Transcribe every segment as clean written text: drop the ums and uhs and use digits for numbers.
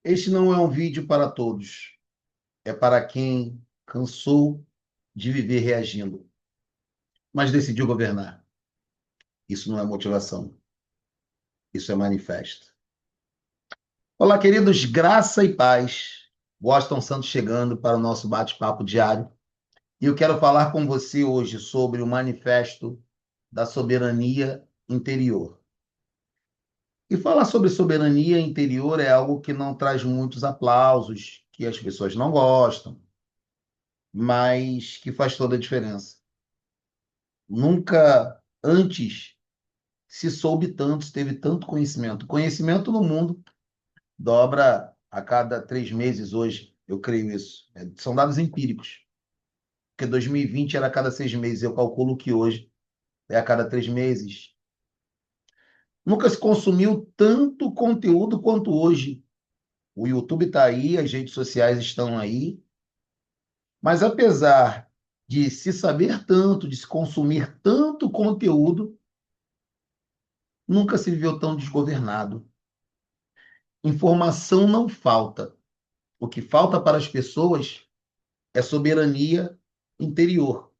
Este não é um vídeo para todos. É para quem cansou de viver reagindo, mas decidiu governar. Isso não é motivação, isso é manifesto. Olá, queridos, graça e paz. Washington Santos chegando para o nosso bate-papo diário. E eu quero falar com você hoje sobre o manifesto da soberania interior. E falar sobre soberania interior é algo que não traz muitos aplausos, que as pessoas não gostam, mas que faz toda a diferença. Nunca antes se soube tanto, se teve tanto conhecimento. Conhecimento no mundo dobra a cada 3 meses hoje, eu creio isso. São dados empíricos. Porque 2020 era a cada 6 meses, eu calculo que hoje é a cada 3 meses. Nunca se consumiu tanto conteúdo quanto hoje. O YouTube está aí, as redes sociais estão aí, mas apesar de se saber tanto, de se consumir tanto conteúdo, nunca se viveu tão desgovernado. Informação não falta. O que falta para as pessoas é soberania interior.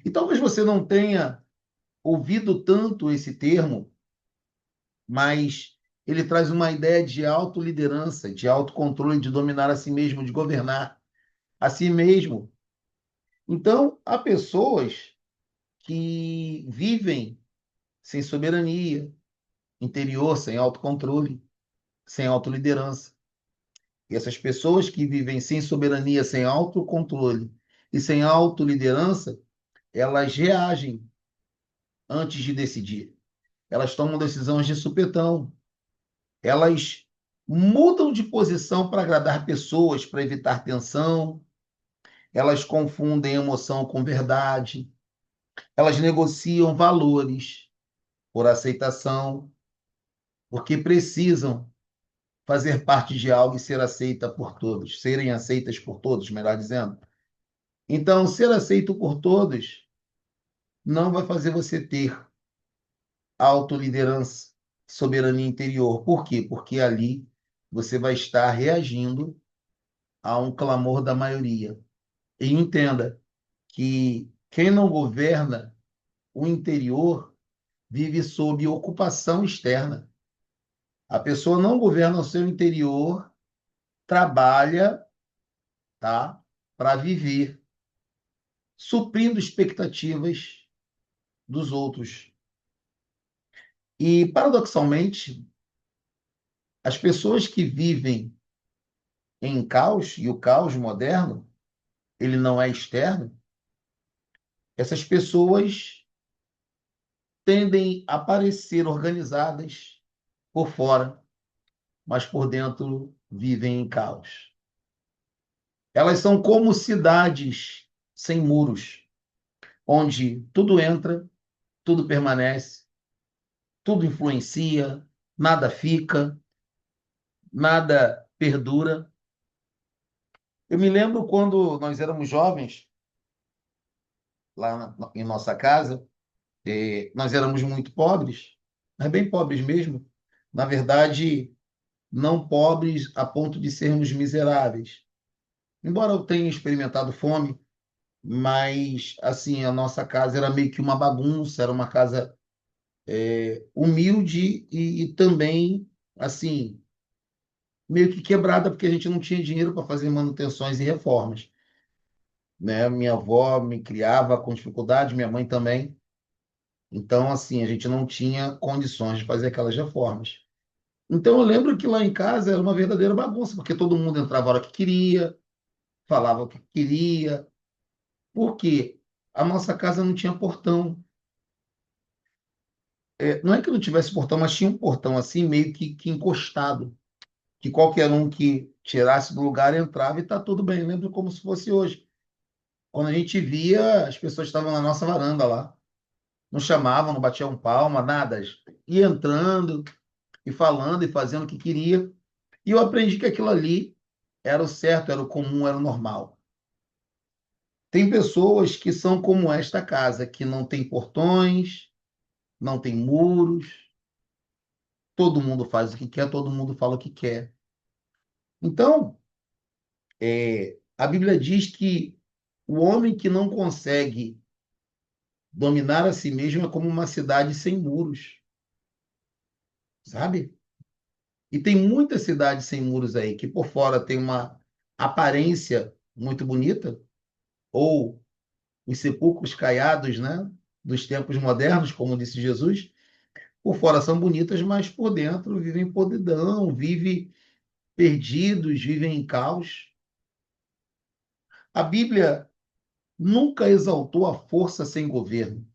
E talvez você não tenha ouvido tanto esse termo, mas ele traz uma ideia de autoliderança, de autocontrole, de dominar a si mesmo, de governar a si mesmo. Então, há pessoas que vivem sem soberania interior, sem autocontrole, sem autoliderança. E essas pessoas que vivem sem soberania, sem autocontrole e sem autoliderança, elas reagem antes de decidir. Elas tomam decisões de supetão. Elas mudam de posição para agradar pessoas, para evitar tensão. Elas confundem emoção com verdade. Elas negociam valores por aceitação, porque precisam fazer parte de algo e ser aceita por todos, serem aceitas por todos, melhor dizendo. Então, ser aceito por todos não vai fazer você ter autoliderança, soberania interior. Por quê? Porque ali você vai estar reagindo a um clamor da maioria. E entenda que quem não governa o interior vive sob ocupação externa. A pessoa não governa o seu interior, trabalha, tá, para viver, suprindo expectativas dos outros. E, paradoxalmente, as pessoas que vivem em caos, e o caos moderno, ele não é externo, essas pessoas tendem a parecer organizadas por fora, mas por dentro vivem em caos. Elas são como cidades sem muros, onde tudo entra, tudo permanece, tudo influencia, nada fica, nada perdura. Eu me lembro quando nós éramos jovens, em nossa casa, nós éramos muito pobres, mas bem pobres mesmo. Na verdade, não pobres a ponto de sermos miseráveis. Embora eu tenha experimentado fome, mas assim, a nossa casa era meio que uma bagunça, era uma casa humilde e também assim, meio que quebrada porque a gente não tinha dinheiro para fazer manutenções e reformas, né? Minha avó me criava com dificuldade, minha mãe também. Então, assim, a gente não tinha condições de fazer aquelas reformas. Então, eu lembro que lá em casa era uma verdadeira bagunça, porque todo mundo entrava a hora que queria, falava o que queria. Por quê? A nossa casa não tinha portão. Não é que não tivesse portão, mas tinha um portão assim, meio que encostado, que qualquer um que tirasse do lugar entrava e tá tudo bem. Eu lembro como se fosse hoje. Quando a gente via, as pessoas estavam na nossa varanda lá. Não chamavam, não batiam palma, nada. Ia entrando e falando e fazendo o que queria. E eu aprendi que aquilo ali era o certo, era o comum, era o normal. Tem pessoas que são como esta casa, que não tem portões, não tem muros, todo mundo faz o que quer, todo mundo fala o que quer. Então, a Bíblia diz que o homem que não consegue dominar a si mesmo é como uma cidade sem muros, sabe? E tem muitas cidades sem muros aí, que por fora tem uma aparência muito bonita, ou os sepulcros caiados, né, dos tempos modernos, como disse Jesus, por fora são bonitas, mas por dentro vivem podridão, vivem perdidos, vivem em caos. A Bíblia nunca exaltou a força sem governo.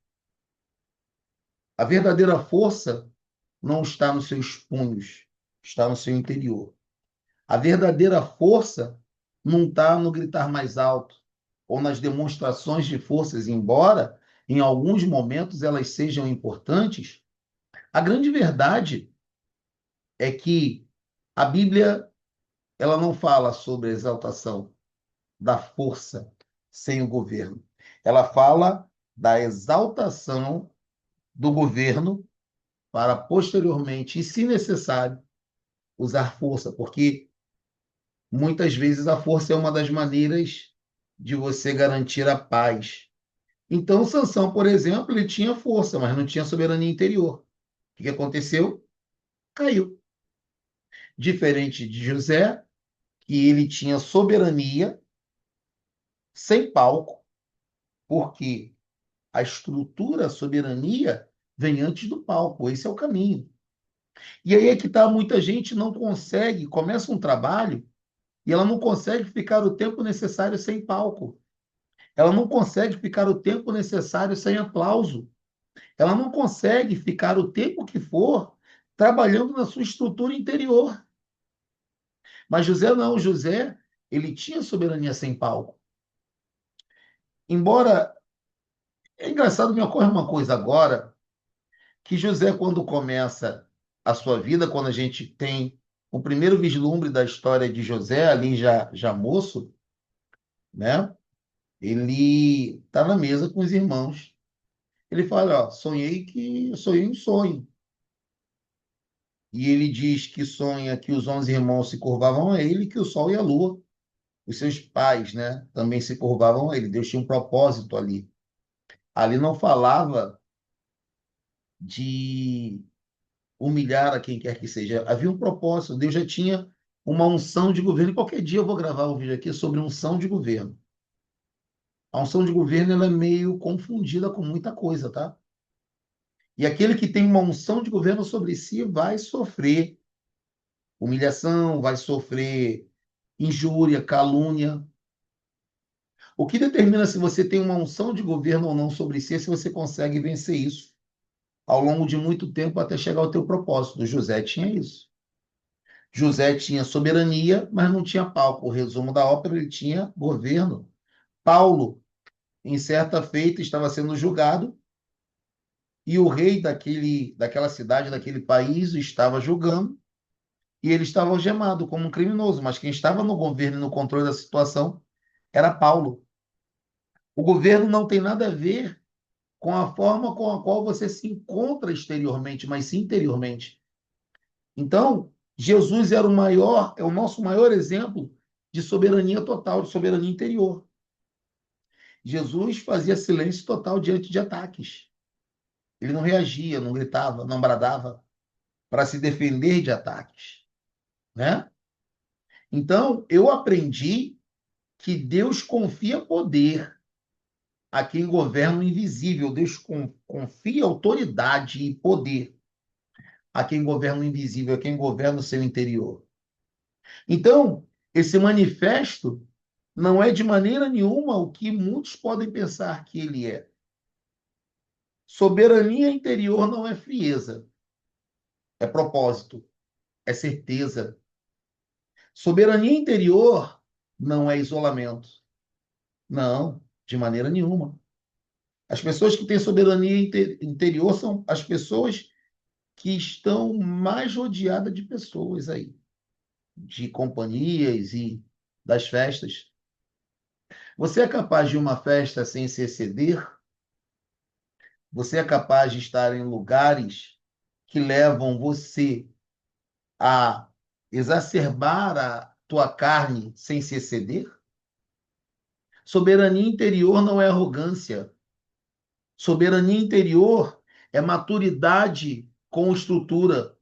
A verdadeira força não está nos seus punhos, está no seu interior. A verdadeira força não está no gritar mais alto ou nas demonstrações de forças, embora em alguns momentos elas sejam importantes. A grande verdade é que a Bíblia ela não fala sobre a exaltação da força sem o governo. Ela fala da exaltação do governo para posteriormente, e se necessário, usar força, porque muitas vezes a força é uma das maneiras de você garantir a paz. Então, Sansão, por exemplo, ele tinha força, mas não tinha soberania interior. O que aconteceu? Caiu. Diferente de José, que ele tinha soberania sem palco, porque a estrutura, a soberania, vem antes do palco. Esse é o caminho. E aí é que tá, muita gente não consegue, começa um trabalho e ela não consegue ficar o tempo necessário sem palco. Ela não consegue ficar o tempo necessário sem aplauso. Ela não consegue ficar o tempo que for trabalhando na sua estrutura interior. Mas José não, José, ele tinha soberania sem palco. Embora, é engraçado, me ocorre uma coisa agora, que José, quando começa a sua vida, quando a gente tem o primeiro vislumbre da história de José, ali já moço, né? Ele está na mesa com os irmãos. Ele fala, ó, sonhei um sonho. E ele diz que sonha que os 11 irmãos se curvavam a ele, que o sol e a lua, os seus pais, né, também se curvavam a ele. Deus tinha um propósito ali. Ali não falava de humilhar a quem quer que seja. Havia um propósito. Deus já tinha uma unção de governo. E qualquer dia eu vou gravar um vídeo aqui sobre unção de governo. A unção de governo ela é meio confundida com muita coisa, tá? E aquele que tem uma unção de governo sobre si vai sofrer humilhação, vai sofrer injúria, calúnia. O que determina se você tem uma unção de governo ou não sobre si é se você consegue vencer isso ao longo de muito tempo até chegar ao teu propósito. José tinha isso. José tinha soberania, mas não tinha palco. O resumo da ópera, ele tinha governo. Paulo, em certa feita, estava sendo julgado e o rei daquela cidade, daquele país, estava julgando e ele estava algemado como um criminoso. Mas quem estava no governo e no controle da situação era Paulo. O governo não tem nada a ver com a forma com a qual você se encontra exteriormente, mas sim interiormente. Então, Jesus era o maior, é o nosso maior exemplo de soberania total, de soberania interior. Jesus fazia silêncio total diante de ataques. Ele não reagia, não gritava, não bradava para se defender de ataques, né? Então, eu aprendi que Deus confia poder a quem governa o invisível. Deus confia autoridade e poder a quem governa o invisível, a quem governa o seu interior. Então, esse manifesto não é de maneira nenhuma o que muitos podem pensar que ele é. Soberania interior não é frieza, é propósito, é certeza. Soberania interior não é isolamento. Não, de maneira nenhuma. As pessoas que têm soberania interior são as pessoas que estão mais rodeadas de pessoas aí, de companhias e das festas. Você é capaz de uma festa sem se exceder? Você é capaz de estar em lugares que levam você a exacerbar tua carne sem se exceder? Soberania interior não é arrogância. Soberania interior é maturidade com estrutura.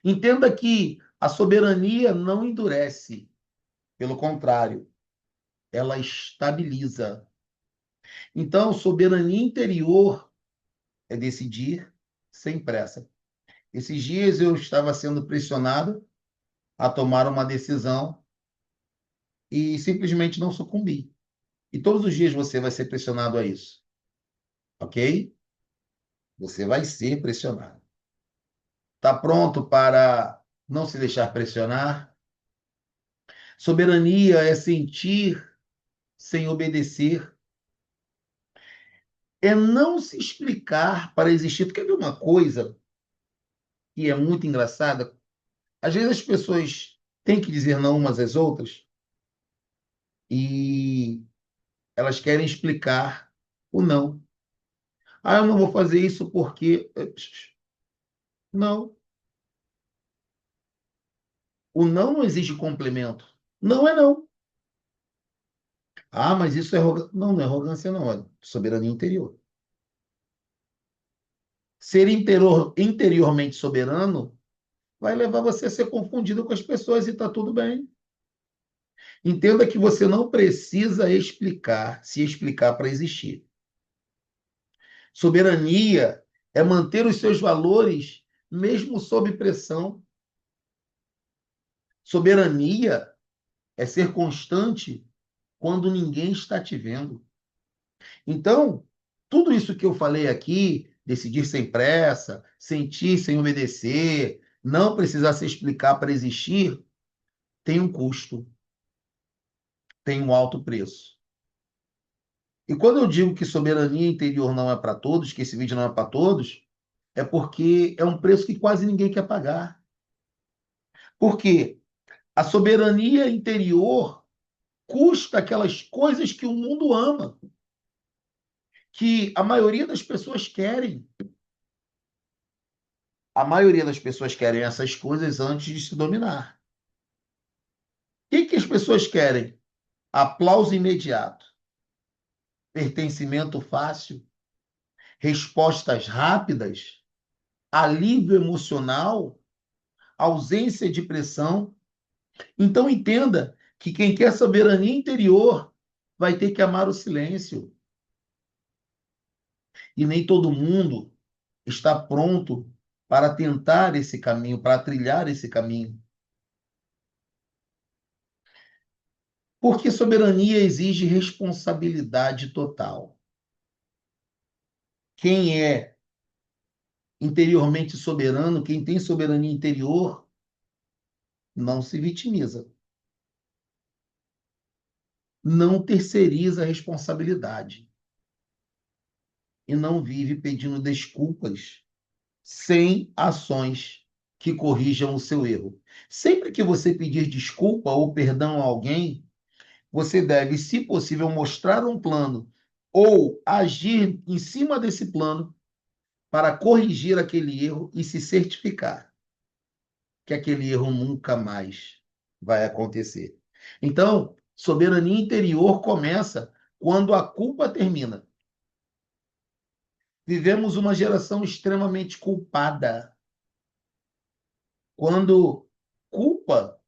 Entenda que a soberania não endurece, pelo contrário, ela estabiliza. Então, soberania interior é decidir sem pressa. Esses dias eu estava sendo pressionado a tomar uma decisão e simplesmente não sucumbi. E todos os dias você vai ser pressionado a isso, ok? Você vai ser pressionado. Está pronto para não se deixar pressionar? Soberania é sentir sem obedecer, é não se explicar para existir. Tu quer ver uma coisa que é muito engraçada? Às vezes as pessoas têm que dizer não umas às outras e elas querem explicar o não. Ah, eu não vou fazer isso porque. Não. O não exige complemento. Não é não. Ah, mas isso é arrogância. Não, não é arrogância, não. É soberania interior. Ser interiormente soberano vai levar você a ser confundido com as pessoas e está tudo bem. Entenda que você não precisa se explicar para existir. Soberania é manter os seus valores mesmo sob pressão. Soberania é ser constante quando ninguém está te vendo. Então, tudo isso que eu falei aqui, decidir sem pressa, sentir sem obedecer, não precisar se explicar para existir, tem um custo, tem um alto preço. E quando eu digo que soberania interior não é para todos, que esse vídeo não é para todos, é porque é um preço que quase ninguém quer pagar. Por quê? A soberania interior custa aquelas coisas que o mundo ama, que a maioria das pessoas querem. A maioria das pessoas querem essas coisas antes de se dominar. O que as pessoas querem? Aplauso imediato, pertencimento fácil, respostas rápidas, alívio emocional, ausência de pressão. Então entenda que quem quer soberania interior vai ter que amar o silêncio. E nem todo mundo está pronto para tentar esse caminho, para trilhar esse caminho. Porque soberania exige responsabilidade total. Quem é interiormente soberano, quem tem soberania interior, não se vitimiza. Não terceiriza a responsabilidade. E não vive pedindo desculpas sem ações que corrijam o seu erro. Sempre que você pedir desculpa ou perdão a alguém, você deve, se possível, mostrar um plano ou agir em cima desse plano para corrigir aquele erro e se certificar que aquele erro nunca mais vai acontecer. Então, soberania interior começa quando a culpa termina. Vivemos uma geração extremamente culpada. Quando culpa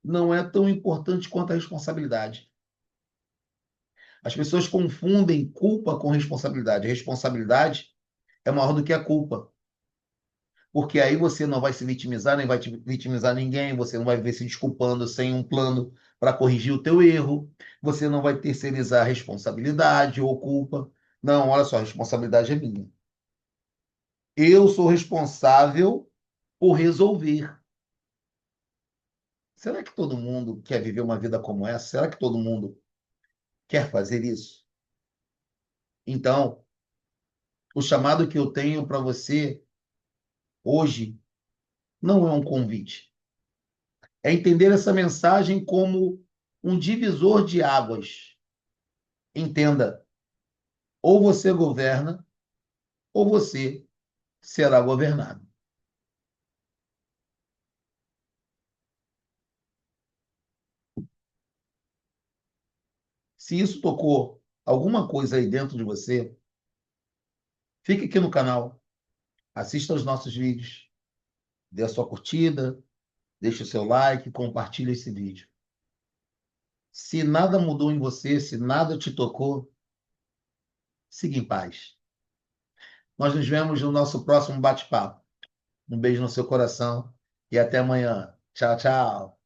não é tão importante quanto a responsabilidade. As pessoas confundem culpa com responsabilidade. Responsabilidade é maior do que a culpa. Porque aí você não vai se vitimizar, nem vai vitimizar ninguém, você não vai viver se desculpando sem um plano para corrigir o teu erro, você não vai terceirizar responsabilidade ou culpa. Não, olha só, a responsabilidade é minha. Eu sou responsável por resolver. Será que todo mundo quer viver uma vida como essa? Será que todo mundo quer fazer isso? Então, o chamado que eu tenho para você hoje não é um convite. É entender essa mensagem como um divisor de águas. Entenda, ou você governa, ou você será governado. Se isso tocou alguma coisa aí dentro de você, fique aqui no canal, assista aos nossos vídeos, dê a sua curtida, deixe o seu like, compartilhe esse vídeo. Se nada mudou em você, se nada te tocou, siga em paz. Nós nos vemos no nosso próximo bate-papo. Um beijo no seu coração e até amanhã. Tchau, tchau.